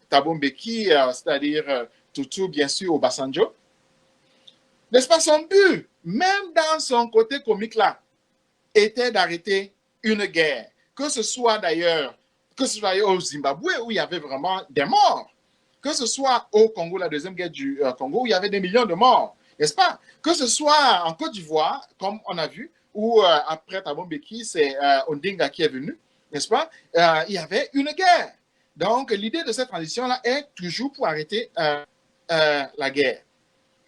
Thabo Mbeki, c'est-à-dire Tutu, bien sûr, Obasanjo, n'est-ce pas, son but, même dans son côté comique là, était d'arrêter une guerre, que ce soit d'ailleurs au Zimbabwe où il y avait vraiment des morts, que ce soit au Congo, la deuxième guerre du Congo, où il y avait des millions de morts, n'est-ce pas? Que ce soit en Côte d'Ivoire, comme on a vu, où après Thabo Mbeki, c'est Ondinga qui est venu, n'est-ce pas? Il y avait une guerre. Donc, l'idée de cette transition-là est toujours pour arrêter la guerre.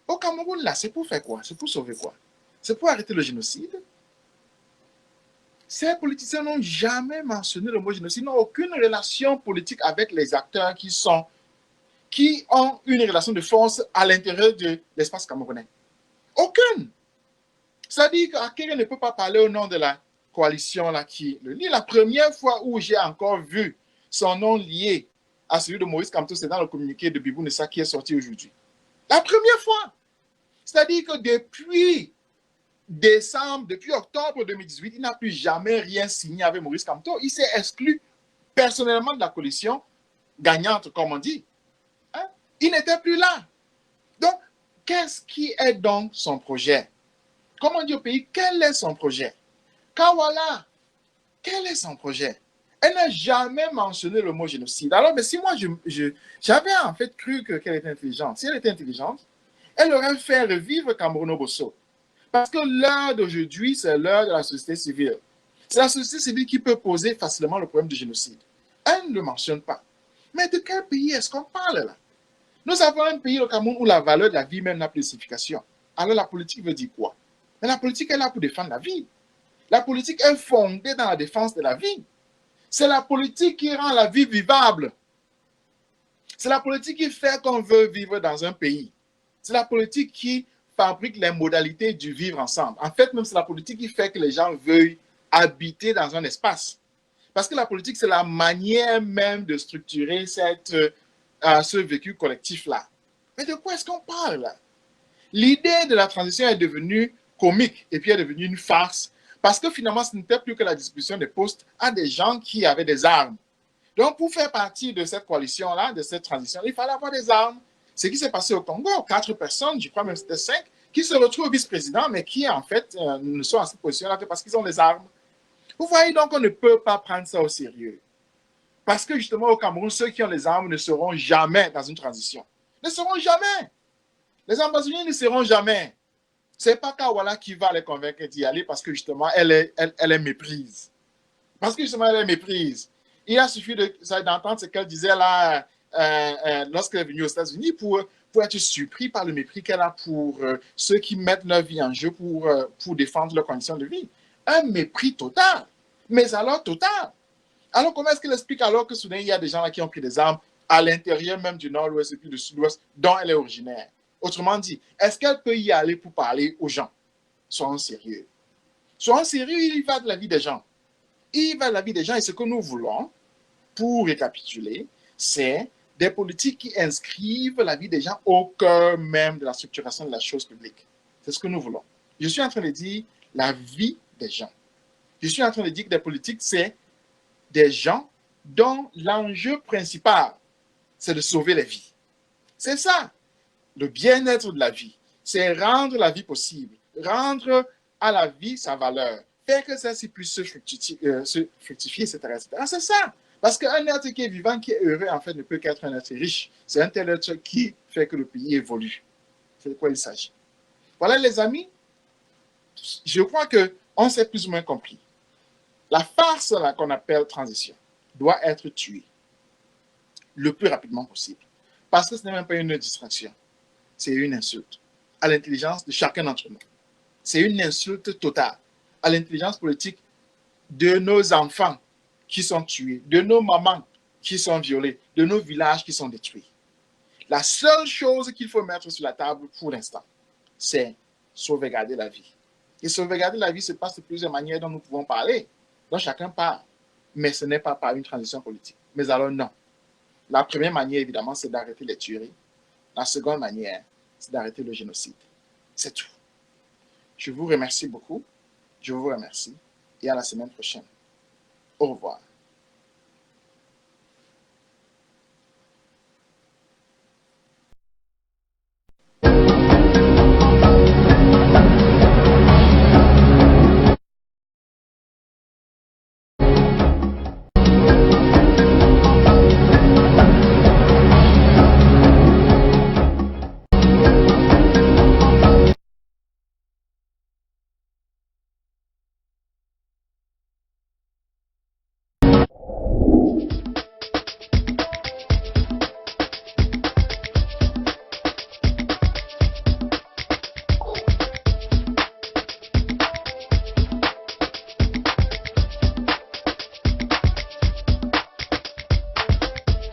Au Cameroun, là, c'est pour faire quoi? C'est pour sauver quoi? C'est pour arrêter le génocide? Ces politiciens n'ont jamais mentionné le mot génocide, n'ont aucune relation politique avec les acteurs qui ont une relation de force à l'intérieur de l'espace camerounais. Aucune. C'est-à-dire qu'Akere ne peut pas parler au nom de la coalition là qui le lie. La première fois où j'ai encore vu son nom lié à celui de Maurice Kamto, c'est dans le communiqué de Bibou Nessa qui est sorti aujourd'hui. La première fois. C'est-à-dire que depuis décembre, depuis octobre 2018, il n'a plus jamais rien signé avec Maurice Kamto. Il s'est exclu personnellement de la coalition gagnante, comme on dit. Hein? Il n'était plus là. Donc, qu'est-ce qui est donc son projet? Comme on dit au pays, quel est son projet? Kawala, quel est son projet? Elle n'a jamais mentionné le mot génocide. Alors, mais si moi, j'avais en fait cru qu'elle était intelligente, si elle était intelligente, elle aurait fait revivre Cameroun Bosso. Parce que l'heure d'aujourd'hui, c'est l'heure de la société civile. C'est la société civile qui peut poser facilement le problème du génocide. Elle ne le mentionne pas. Mais de quel pays est-ce qu'on parle là? Nous avons un pays, le Cameroun, où la valeur de la vie même n'a plus de signification. Alors la politique veut dire quoi? Mais la politique est là pour défendre la vie. La politique est fondée dans la défense de la vie. C'est la politique qui rend la vie vivable. C'est la politique qui fait qu'on veut vivre dans un pays. C'est la politique qui fabrique les modalités du vivre ensemble. En fait, même c'est la politique qui fait que les gens veuillent habiter dans un espace. Parce que la politique, c'est la manière même de structurer ce vécu collectif-là. Mais de quoi est-ce qu'on parle là? L'idée de la transition est devenue comique et puis est devenue une farce parce que finalement, ce n'était plus que la distribution des postes à des gens qui avaient des armes. Donc, pour faire partie de cette coalition-là, de cette transition, il fallait avoir des armes. Ce qui s'est passé au Congo, 4 personnes, je crois même c'était 5, qui se retrouvent vice-présidents, mais qui en fait ne sont à cette position-là que parce qu'ils ont des armes. Vous voyez donc qu'on ne peut pas prendre ça au sérieux. Parce que justement au Cameroun, ceux qui ont les armes ne seront jamais dans une transition. Ne seront jamais. Les ambassadeurs ne seront jamais. Ce n'est pas Kawala qui va les convaincre d'y aller parce que justement, elle est méprise. Parce que justement, elle est méprise. Il a suffi d'entendre ce qu'elle disait là lorsqu'elle est venue aux États-Unis pour être surpris par le mépris qu'elle a pour ceux qui mettent leur vie en jeu pour défendre leurs conditions de vie. Un mépris total. Mais alors total. Alors comment est-ce qu'elle explique alors que soudain il y a des gens là qui ont pris des armes à l'intérieur même du nord-ouest et puis du sud-ouest dont elle est originaire? Autrement dit, est-ce qu'elle peut y aller pour parler aux gens? Soyons sérieux. Soyons sérieux, il y va de la vie des gens. Il va de la vie des gens et ce que nous voulons, pour récapituler, c'est des politiques qui inscrivent la vie des gens au cœur même de la structuration de la chose publique. C'est ce que nous voulons. Je suis en train de dire la vie des gens. Je suis en train de dire que des politiques, c'est des gens dont l'enjeu principal, c'est de sauver les vies. C'est ça, le bien-être de la vie. C'est rendre la vie possible, rendre à la vie sa valeur, faire que celle-ci puisse se fructifier, etc., etc. C'est ça. Parce qu'un être qui est vivant, qui est heureux, en fait, ne peut qu'être un être riche. C'est un tel être qui fait que le pays évolue. C'est de quoi il s'agit. Voilà, les amis. Je crois qu'on s'est plus ou moins compris. La farce qu'on appelle transition doit être tuée le plus rapidement possible. Parce que ce n'est même pas une distraction. C'est une insulte à l'intelligence de chacun d'entre nous. C'est une insulte totale à l'intelligence politique de nos enfants qui sont tués, de nos mamans qui sont violées, de nos villages qui sont détruits. La seule chose qu'il faut mettre sur la table pour l'instant, c'est sauvegarder la vie. Et sauvegarder la vie se passe de plusieurs manières dont nous pouvons parler, dont chacun parle. Mais ce n'est pas par une transition politique. Mais alors non. La première manière, évidemment, c'est d'arrêter les tueries. La seconde manière, c'est d'arrêter le génocide. C'est tout. Je vous remercie beaucoup. Je vous remercie. Et à la semaine prochaine. Au revoir.